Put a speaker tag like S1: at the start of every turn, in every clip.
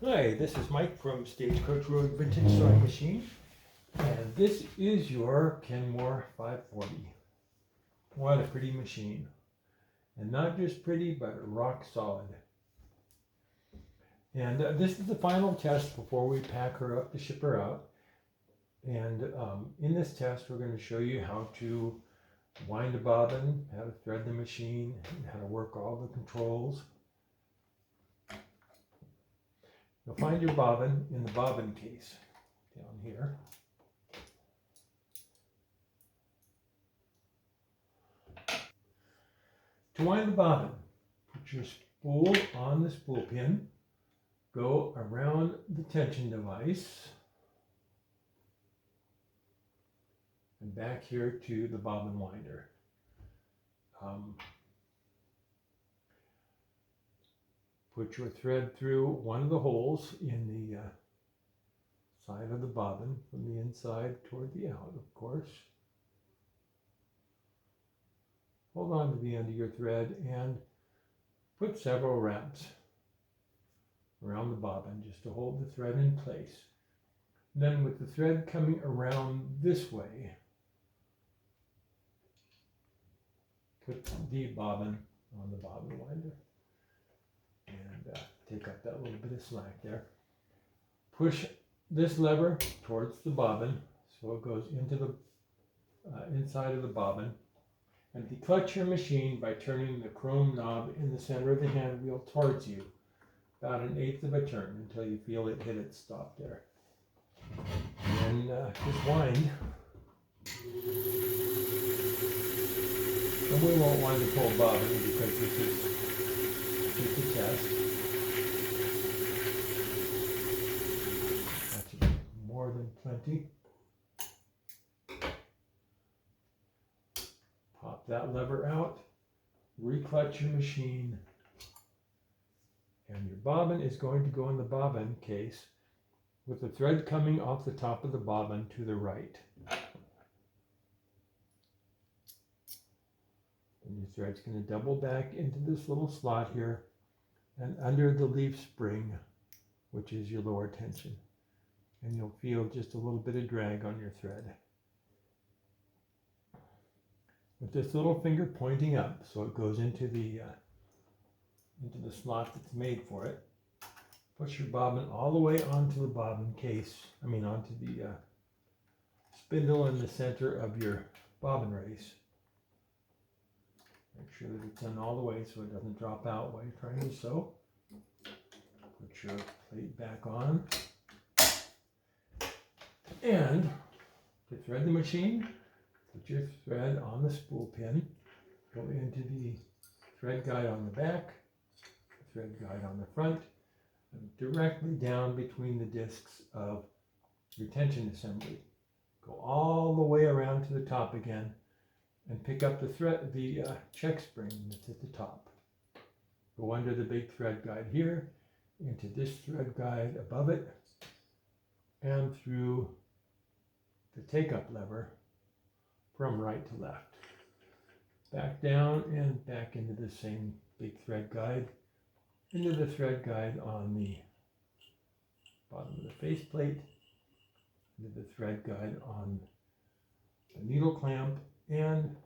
S1: Hi, this is Mike from Stagecoach Road Vintage Sewing Machine, and this is your Kenmore 540. What a pretty machine. And not just pretty, but rock solid. And this is the final test before we pack her up to ship her out. And in this test, we're going to show you how to wind a bobbin, how to thread the machine, and how to work all the controls. You'll find your bobbin in the bobbin case down here. To wind the bobbin, put your spool on the spool pin, go around the tension device, and back here to the bobbin winder. Put your thread through one of the holes in the side of the bobbin from the inside toward the out, of course. Hold on to the end of your thread and put several wraps around the bobbin just to hold the thread in place. Then with the thread coming around this way, put the bobbin on the bobbin winder and take up that little bit of slack there. Push this lever towards the bobbin so it goes into the inside of the bobbin, and declutch your machine by turning the chrome knob in the center of the hand wheel towards you about 1/8 of a turn until you feel it hit its stop there. And just wind. And we won't wind the full bobbin because this is just a test. That's more than plenty. Pop that lever out, reclutch your machine, and your bobbin is going to go in the bobbin case with the thread coming off the top of the bobbin to the right. And your thread's going to double back into this little slot here and under the leaf spring, which is your lower tension. And you'll feel just a little bit of drag on your thread. With this little finger pointing up so it goes into the slot that's made for it, push your bobbin all the way onto the bobbin case, onto the spindle in the center of your bobbin race. Make sure that it's done all the way so it doesn't drop out while you're trying to sew. Put your plate back on. And to thread the machine, put your thread on the spool pin, go into the thread guide on the back, thread guide on the front, and directly down between the discs of your tension assembly. Go all the way around to the top again and pick up the check spring that's at the top. Go under the big thread guide here, into this thread guide above it, and through the take-up lever from right to left. Back down and back into the same big thread guide, into the thread guide on the bottom of the faceplate, into the thread guide on the needle clamp, and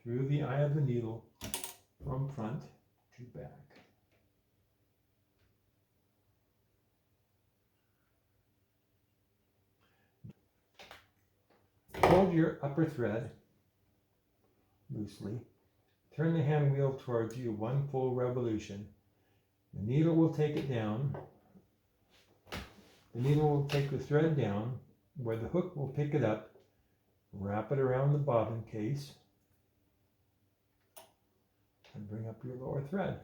S1: through the eye of the needle from front to back. Hold your upper thread loosely. Turn the hand wheel towards you one full revolution. The needle will take it down. The needle will take the thread down where the hook will pick it up. Wrap it around the bobbin case and bring up your lower thread.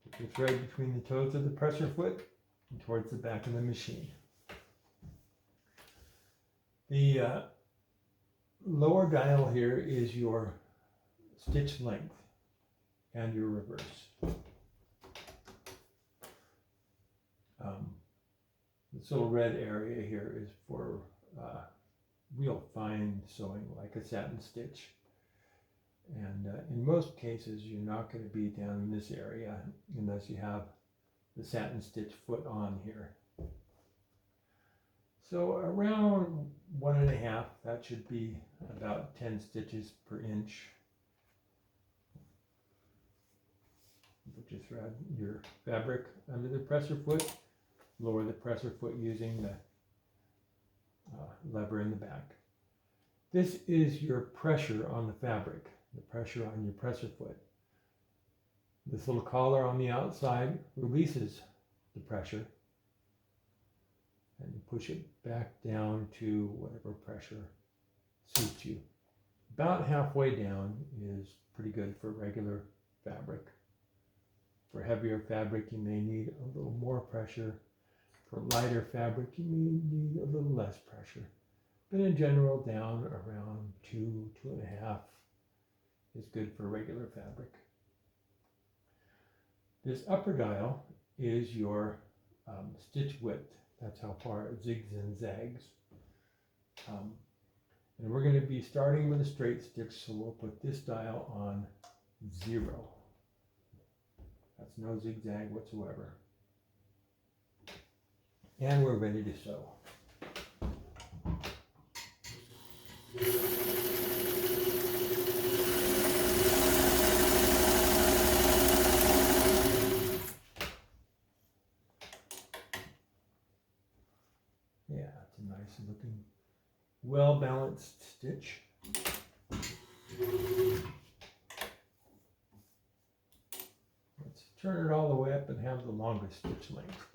S1: Put your thread between the toes of the presser foot and towards the back of the machine. The lower dial here is your stitch length and your reverse. This little red area here is for real fine sewing like a satin stitch. And in most cases, you're not going to be down in this area unless you have the satin stitch foot on here. So around 1.5, that should be about 10 stitches per inch. Put your thread, your fabric under the presser foot, lower the presser foot using the lever in the back. This is your pressure on the fabric, the pressure on your presser foot. This little collar on the outside releases the pressure, and you push it back down to whatever pressure suits you. About halfway down is pretty good for regular fabric. For heavier fabric, you may need a little more pressure. For lighter fabric, you may need a little less pressure. But in general, down around 2.5 is good for regular fabric. This upper dial is your stitch width. That's how far it zigs and zags. And we're going to be starting with a straight stitch, so we'll put this dial on 0. That's no zigzag whatsoever. And we're ready to sew. Yeah, it's a nice looking, well-balanced stitch. Let's turn it all the way up and have the longest stitch length.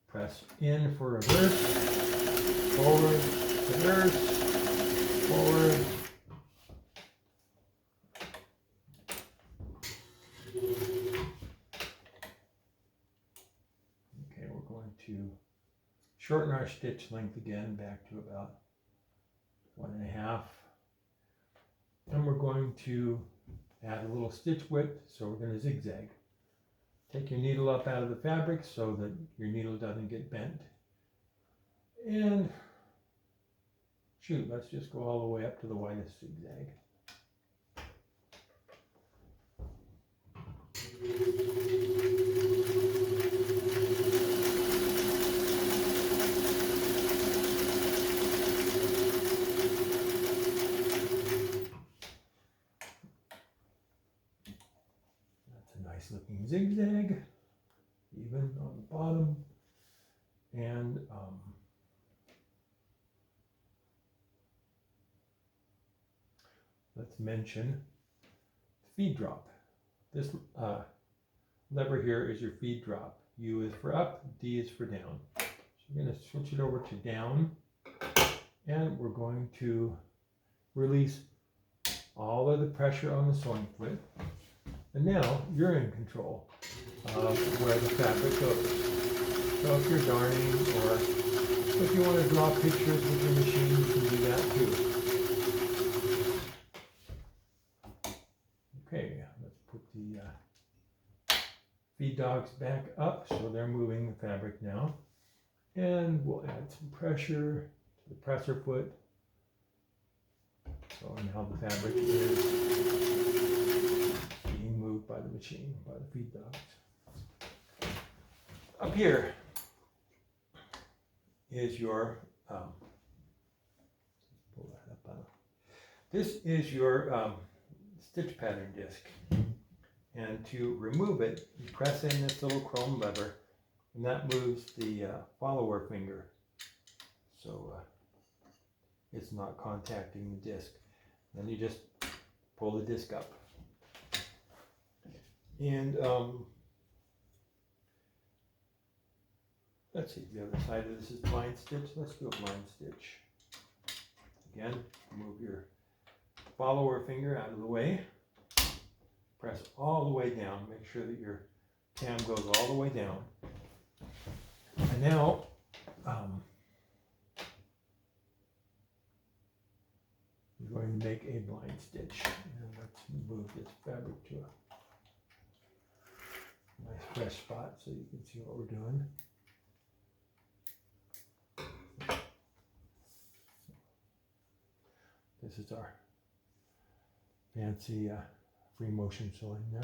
S1: Press in for reverse, forward, reverse, forward. Okay, we're going to shorten our stitch length again back to about 1.5. And we're going to add a little stitch width, so we're going to zigzag. Take your needle up out of the fabric so that your needle doesn't get bent. And shoot, let's just go all the way up to the widest zigzag. Looking zigzag, even on the bottom, and let's mention feed drop. This lever here is your feed drop. U is for up, D is for down. So we're going to switch it over to down, and we're going to release all of the pressure on the sewing foot. And now you're in control of where the fabric goes. So if you're darning, or if you want to draw pictures with your machine, you can do that too. Okay, let's put the feed dogs back up so they're moving the fabric now. And we'll add some pressure to the presser foot. So now the fabric is moved by the machine, by the feed dogs. Up here is your, pull that up. This is your stitch pattern disc. And to remove it, you press in this little chrome lever, and that moves the follower finger. So it's not contacting the disc. Then you just pull the disc up. And let's see, the other side of this is blind stitch. Let's do a blind stitch. Again, move your follower finger out of the way. Press all the way down. Make sure that your cam goes all the way down. And now, you're going to make a blind stitch. And let's move this fabric to a nice fresh spot so you can see what we're doing. this is our fancy free motion sewing there.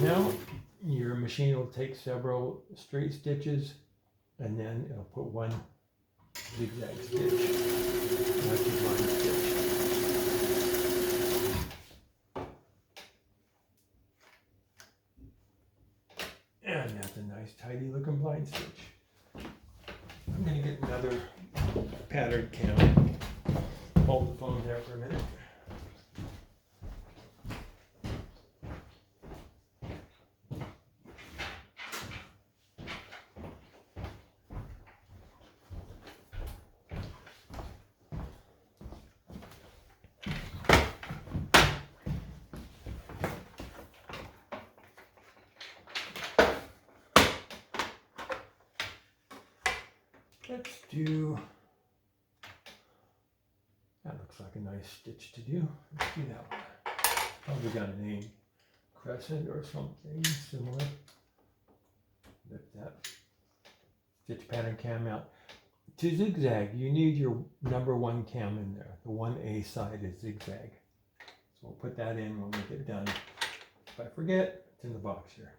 S1: Now your machine will take several straight stitches and then it'll put one zigzag stitch. That's your blind stitch. And that's a nice tidy looking blind stitch. I'm going to get another pattern cam. Hold the phone there for a minute. Let's do, that looks like a nice stitch to do. Let's do that one. Probably got a name, crescent or something similar. Lift that stitch pattern cam out. To zigzag, you need your number 1 cam in there. The 1A side is zigzag. So we'll put that in when we get done. If I forget, it's in the box here.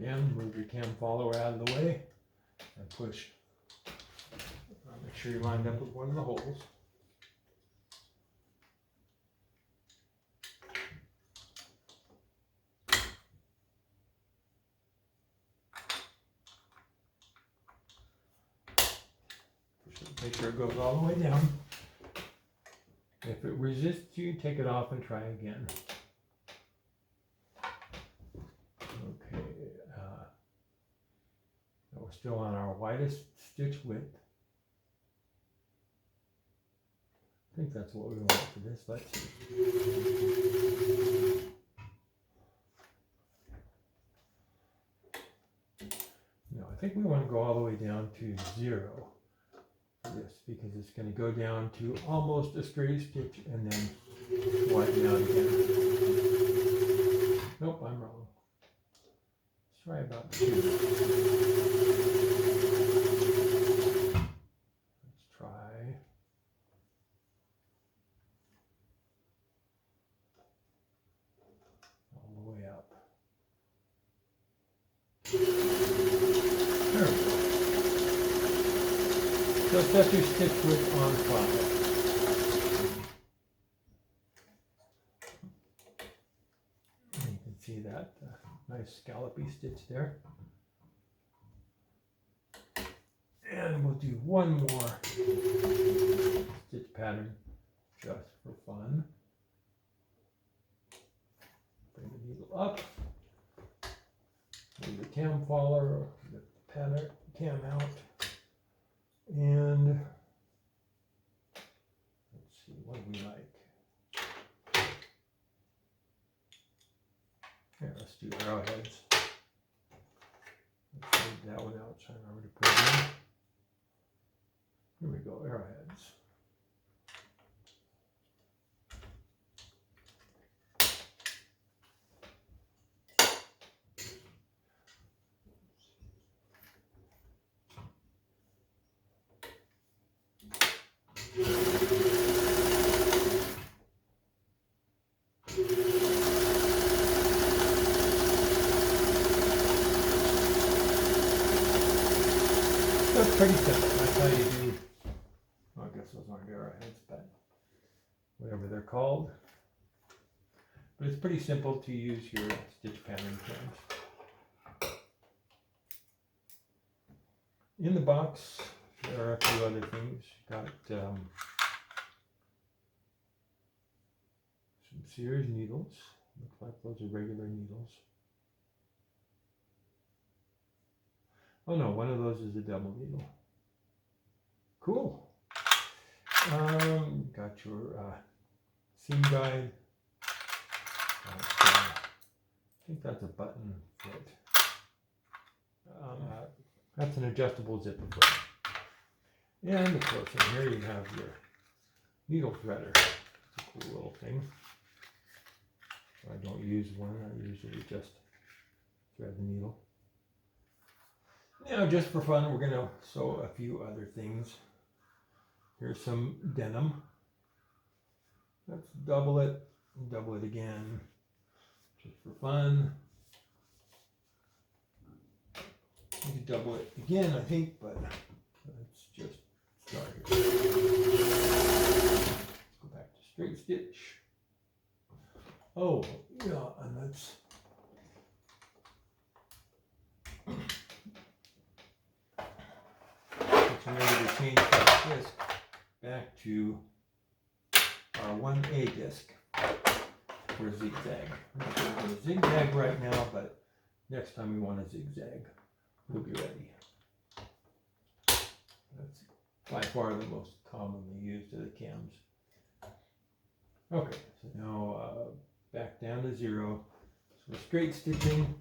S1: Again, move your cam follower out of the way and push. Make sure you line up with one of the holes. Make sure it goes all the way down. If it resists you, take it off and try again. Okay, we're still on our widest stitch width. I think that's what we want for this. Let's see. No, I think we want to go all the way down to 0 for this because it's going to go down to almost a straight stitch and then widen out again. Nope, I'm wrong. Let's try about 2. Let's try. All the way up. There we go. So set your stitch width on 5. You can see that nice scallopy stitch there. And we'll do one more stitch pattern just for fun. Bring the needle up. Move the cam follower, the pattern cam out. And let's see, what do we like? Here, let's do arrowheads. Let's take that one out, so I remember to put it in. Here we go, arrowheads. That's pretty simple. That's how you do, well, I guess those aren't arrowheads, but whatever they're called. But it's pretty simple to use your stitch pattern cams. In the box, there are a few other things. Got some Sears needles. Looks like those are regular needles. Oh no, one of those is a double needle. Cool. Got your seam guide. I think that's a button foot. That's an adjustable zipper foot. And of course, in here you have your needle threader. It's a cool little thing. I don't use one, I usually just thread the needle. Now, just for fun, we're going to sew a few other things. Here's some denim. Let's double it again, just for fun. We can double it again, I think, but let's just start here. Let's go back to straight stitch. Oh, yeah, and let's remember to change that disc back to our 1A disc for zigzag. We're going to zigzag right now, but next time we want to zigzag, we'll be ready. That's by far the most commonly used of the cams. Okay, so now back down to 0. So straight stitching.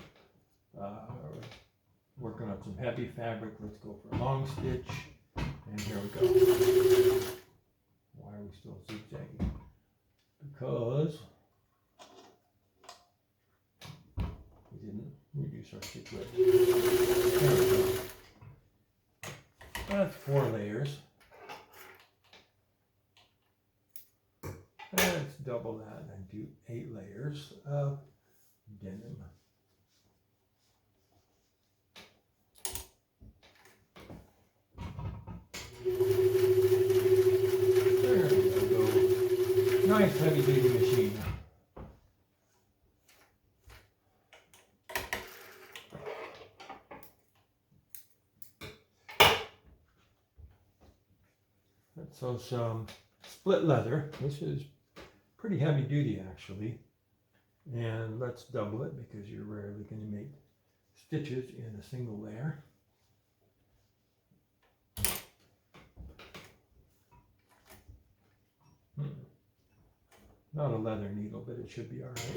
S1: Working on some heavy fabric. Let's go for a long stitch. And here we go. Why are we still zigzagging? Because we didn't reduce our stitch width. There we go. That's 4 layers. Let's double that and do 8 layers of denim. There we go. Nice heavy duty machine. Let's sew some split leather. This is pretty heavy duty actually. And let's double it because you're rarely going to make stitches in a single layer. Not a leather needle, but it should be all right.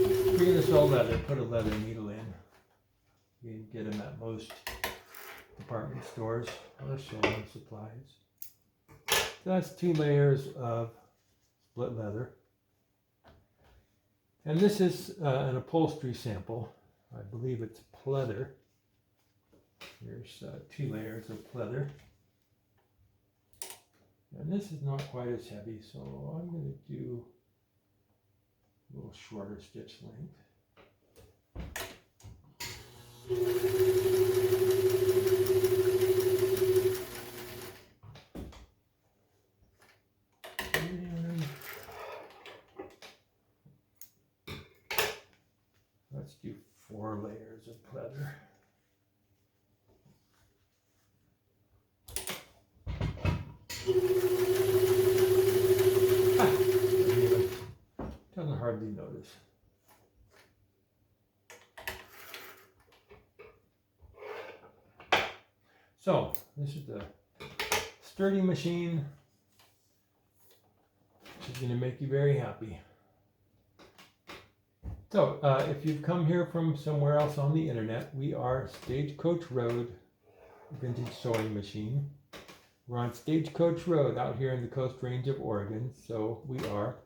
S1: If you're going to sew leather, put a leather needle in. You can get them at most department stores or sewing supplies. So that's 2 layers of split leather. And this is an upholstery sample. I believe it's pleather. Here's 2 layers of pleather. And this is not quite as heavy, so I'm going to do a little shorter stitch length. And let's do 4 layers of pleather. Doesn't hardly notice. So this is the sturdy machine, which is going to make you very happy. So if you've come here from somewhere else on the internet, we are Stagecoach Road Vintage Sewing Machine. We're on Stagecoach Road out here in the Coast Range of Oregon, so we are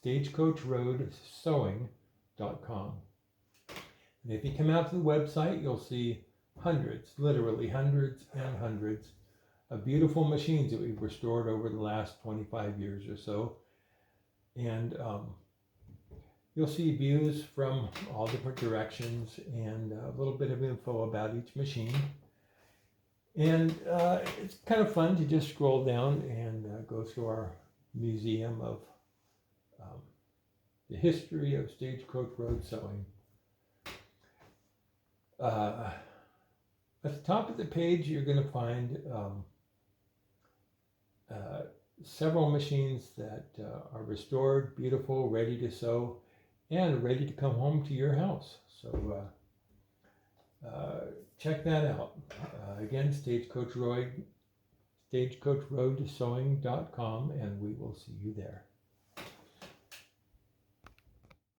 S1: stagecoachroadsewing.com. And if you come out to the website, you'll see hundreds, literally hundreds and hundreds of beautiful machines that we've restored over the last 25 years or so. And you'll see views from all different directions and a little bit of info about each machine. And it's kind of fun to just scroll down and go through our museum of the history of Stagecoach Road sewing. At the top of the page, you're going to find several machines that are restored, beautiful, ready to sew, and ready to come home to your house. So check that out. Again, Stagecoach Road, stagecoachroadsewing.com, and we will see you there.